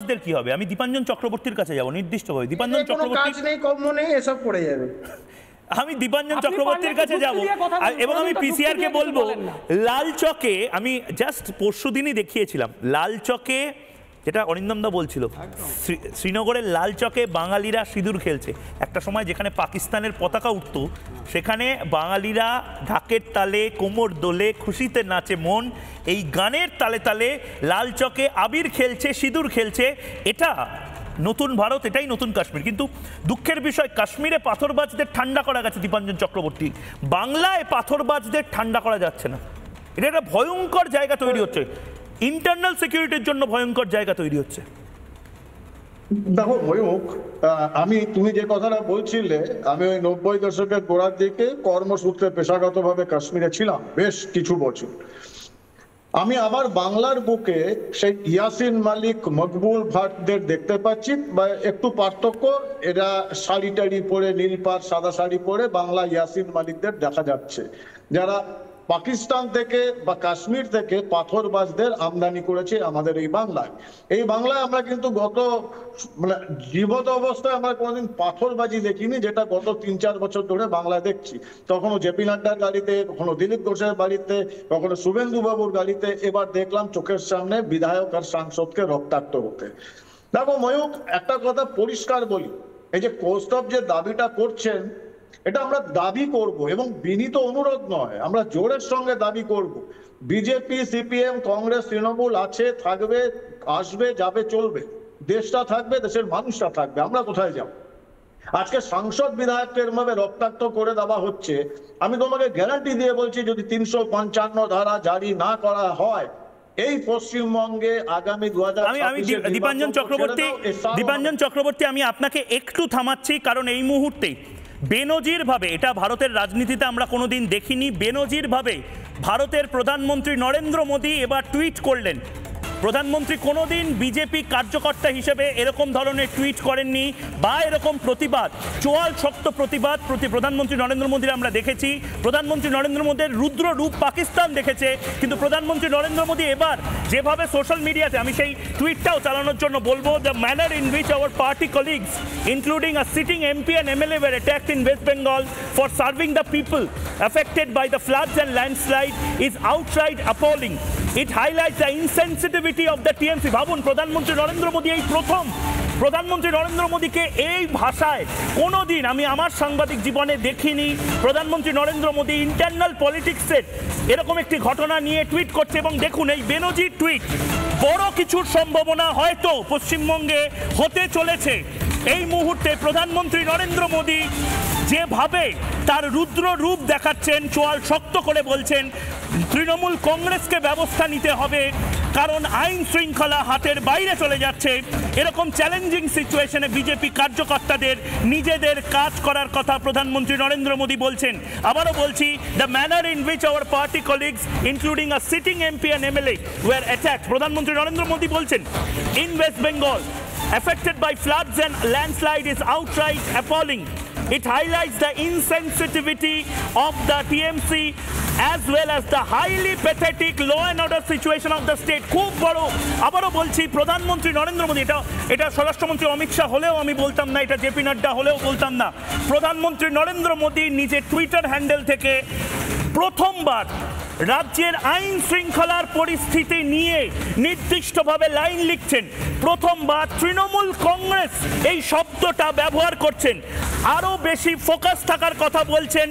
কি হবে? আমি দীপাঞ্জন চক্রবর্তীর কাছে যাব নির্দিষ্টভাবে। দীপাঞ্জন চক্রবর্তী কাজ নেই, কর্ম নেই, এসব পড়ে যাবে। আমি দীপাঞ্জন চক্রবর্তীর কাছে যাব এবং আমি পিসিআর কে বলবো, লালচকে আমি জাস্ট পরশুদিনই দেখিয়েছিলাম, লালচকে যেটা অরিন্দম দা বলছিল, শ্রীনগরের লালচকে বাঙালিরা সিঁদুর খেলছে। একটা সময় যেখানে পাকিস্তানের পতাকা উঠত, সেখানে বাঙালিরা ঢাকের তালে, কোমর দোলে, খুশিতে নাচে মন। এই গানের তালে তালে লালচকে আবির খেলছে, সিঁদুর খেলছে। এটা নতুন ভারত, এটাই নতুন কাশ্মীর। কিন্তু দুঃখের বিষয়, কাশ্মীরে পাথরবাজদের ঠান্ডা করা গেছে দীপাঞ্জন চক্রবর্তী, বাংলায় পাথরবাজদের ঠান্ডা করা যাচ্ছে না। এটা একটা ভয়ঙ্কর জায়গা তৈরি হচ্ছে, ইন্টারনাল সিকিউরিটির জন্য ভয়ঙ্কর জায়গা তৈরি হচ্ছে। দেখো ময়ূক, তুমি যে কথাটা বলছিলে, আমি ওই 90 দশকের গোড়ার দিকে কর্মসূত্রে পেশাগতভাবে কাশ্মীরে ছিলাম বেশ কিছু বছর। আমি আবার বাংলার বুকে সেই ইয়াসিন মালিক, মকবুল ভাটদের দেখতে পাচ্ছি, বা একটু পার্থক্য, এরা শাড়ি টাড়ি পরে, নীল পাড় সাদা শাড়ি পরে বাংলা ইয়াসিন মালিকদের দেখা যাচ্ছে, যারা পাকিস্তান থেকে বা কাশ্মীর থেকে পাথরবাজদের আমদানি করেছে আমাদের এই বাংলায়। এই বাংলায় আমরা কিন্তু জীবত অবস্থায় আমরা কোনোদিন পাথরবাজি দেখিনি, যেটা গত 3-4 বছর ধরে বাংলায় দেখছি। কখনো জেপি নাড্ডার গাড়িতে, কখনো দিলীপ ঘোষের বাড়িতে, কখনো শুভেন্দু বাবুর গাড়িতে, এবার দেখলাম চোখের সামনে বিধায়ক আর সাংসদকে রক্তাক্ত হতে। দেখো ময়ূক, একটা কথা পরিষ্কার বলি, এই যে কৌস্তব যে দাবিটা করছেন, এটা আমরা দাবি করব এবং বিনীত অনুরোধ নয়, আমরা জোরের সঙ্গে দাবি করব। বিজেপি, সিপিএম, কংগ্রেস, তৃণমূল আছে, থাকবে, আসবে, যাবে, চলবে। দেশটা থাকবে, দেশের মানুষটা থাকবে, আমরা কোথায় যাব? আজকে সাংসদ বিধায়ককে এরভাবে রক্তাক্ত করে দেওয়া হচ্ছে। আমি তোমাকে গ্যারান্টি দিয়ে বলছি, যদি 355 ধারা জারি না করা হয়, এই পশ্চিমবঙ্গে আগামী 2025 দীপাঞ্জন চক্রবর্তী, আমি আপনাকে একটু থামাচ্ছি, কারণ এই মুহূর্তে বেনজির ভাবে, এটা ভারতের রাজনীতিতে আমরা কোনোদিন দেখিনি, বেনজির ভাবে ভারতের প্রধানমন্ত্রী নরেন্দ্র মোদী এবার টুইট করলেন। প্রধানমন্ত্রী কোনোদিন বিজেপি কার্যকর্তা হিসেবে এরকম ধরনের টুইট করেননি, বা এরকম প্রতিবাদ, চোয়াল শক্ত প্রতিবাদ প্রধানমন্ত্রী নরেন্দ্র মোদীর আমরা দেখেছি। প্রধানমন্ত্রী নরেন্দ্র মোদীর রুদ্র রূপ পাকিস্তান দেখেছে, কিন্তু প্রধানমন্ত্রী নরেন্দ্র মোদী এবার যেভাবে সোশ্যাল মিডিয়াতে, আমি সেই টুইটটাও চালানোর জন্য বলবো, the manner in which our party colleagues including a sitting MP and MLA were attacked in West Bengal for serving the people affected by the floods and landslide is outright appalling. It highlights the insensitivity of the TMC. ভাবুন, প্রধানমন্ত্রী নরেন্দ্র মোদী এই প্রথম, প্রধানমন্ত্রী নরেন্দ্র মোদীকে এই ভাষায় কোনোদিন আমি আমার সাংবাদিক জীবনে দেখিনি। প্রধানমন্ত্রী নরেন্দ্র মোদী ইন্টারনাল পলিটিক্সের এরকম একটি ঘটনা নিয়ে টুইট করছে, এবং দেখুন এই বেনজির টুইট, বড় কিছুর সম্ভাবনা হয়তো পশ্চিমবঙ্গে হতে চলেছে। এই মুহূর্তে প্রধানমন্ত্রী নরেন্দ্র মোদী যেভাবে তার রুদ্র রূপ দেখাচ্ছেন, চোয়াল শক্ত করে বলছেন তৃণমূল কংগ্রেসকে ব্যবস্থা নিতে হবে, কারণ আইন শৃঙ্খলা হাতের বাইরে চলে যাচ্ছে। এরকম চ্যালেঞ্জিং সিচুয়েশনে বিজেপি কার্যকর্তাদের নিজেদের কাজ করার কথা প্রধানমন্ত্রী নরেন্দ্র মোদী বলছেন। আবারও বলছি, the manner in which our party colleagues including a sitting MP and MLA were attacked, প্রধানমন্ত্রী নরেন্দ্র মোদী বলছেন, in West Bengal affected by floods and landslide is outright appalling. It highlights the insensitivity of the TMC as well as the highly pathetic law and order situation of the state. খুব বড়, আবারও বলছি, প্রধানমন্ত্রী নরেন্দ্র মোদী, এটা স্বরাষ্ট্রমন্ত্রী অমিত শাহ হলেও আমি বলতাম না, এটা জেপি নাড্ডা হলেও বলতাম না, প্রধানমন্ত্রী নরেন্দ্র মোদী নিজের টুইটার হ্যান্ডেল থেকে প্রথমবার রাজ্যের আইন শৃঙ্খলার পরিস্থিতি নিয়ে নির্দিষ্টভাবে লাইন লিখছেন। প্রথমবার তৃণমূল কংগ্রেস এই শব্দটা ব্যবহার করছেন, আরও বেশি ফোকাস থাকার কথা বলছেন,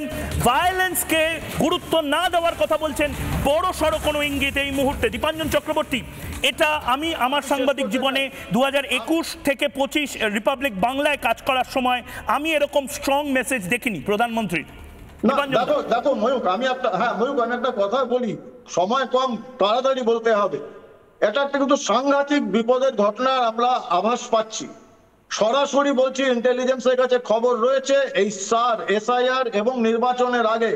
ভায়োলেন্সকে গুরুত্ব না দেওয়ার কথা বলছেন। বড় সড়ো কোনো ইঙ্গিত এই মুহূর্তে। দীপাঞ্জন চক্রবর্তী, এটা আমি আমার সাংবাদিক জীবনে 2021 থেকে 25 রিপাবলিক বাংলায় কাজ করার সময় আমি এরকম স্ট্রং মেসেজ দেখিনি প্রধানমন্ত্রীর। দেখো ময়ূক, আমি একটা কথা বলি, সময় কম, তাড়াতাড়ি বলতে হবে। এটা একটা কিন্তু সাংঘাতিক বিপদের ঘটনার আমরা আভাস পাচ্ছি। সরাসরি বলছি, ইন্টেলিজেন্সের কাছে খবর রয়েছে, এই SIR এবং নির্বাচনের আগে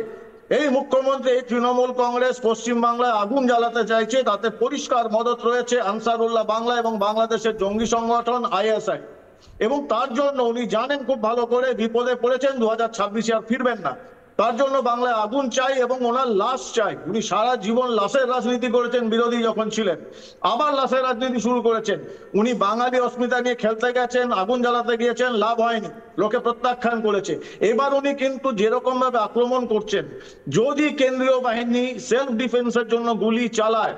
এই মুখ্যমন্ত্রী, এই তৃণমূল কংগ্রেস পশ্চিমবাংলায় আগুন জ্বালাতে চাইছে। তাতে পরিষ্কার মদত রয়েছে আনসারুল্লাহ বাংলা এবং বাংলাদেশের জঙ্গি সংগঠন ISI, এবং তার জন্য উনি জানেন খুব ভালো করে বিপদে পড়েছেন, 2026 আর ফিরবেন না। তার জন্য বাংলায় আগুন চাই এবং ওনার লাশ চাই। উনি সারা জীবন লাশের রাজনীতি করেছেন, বিরোধী যখন ছিলেন আবার লাশের রাজনীতি শুরু করেছেন। উনি বাঙালি অস্মিতা নিয়ে খেলতে গেছেন, আগুন জ্বালাতে গিয়েছেন, লাভ হয়নি, লোকে প্রত্যাখ্যান করেছে। এবার উনি কিন্তু যেরকম ভাবে আক্রমণ করছেন, যদি কেন্দ্রীয় বাহিনী সেলফ ডিফেন্সের জন্য গুলি চালায়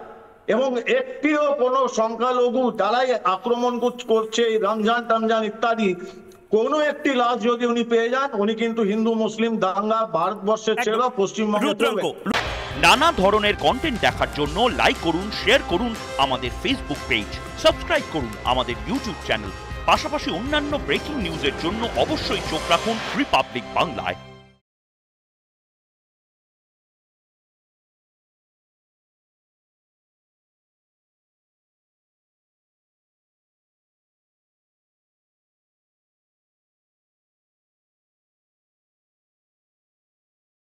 এবং একটিও কোনো সংখ্যালঘু দ্বারাই আক্রমণ করছে, রমজান টমজান ইত্যাদি কোনো একটি লাশ যদি উনি পেয়ে যান, উনি কিন্তু হিন্দু মুসলিম দাঙ্গা ভারতবর্ষের ছেড়ে পশ্চিমবঙ্গে। নানা ধরনের কন্টেন্ট দেখার জন্য লাইক করুন, শেয়ার করুন আমাদের ফেসবুক পেজ, সাবস্ক্রাইব করুন আমাদের ইউটিউব চ্যানেল। পাশাপাশি অন্যান্য ব্রেকিং নিউজের জন্য অবশ্যই চোখ রাখুন রিপাবলিক বাংলায়।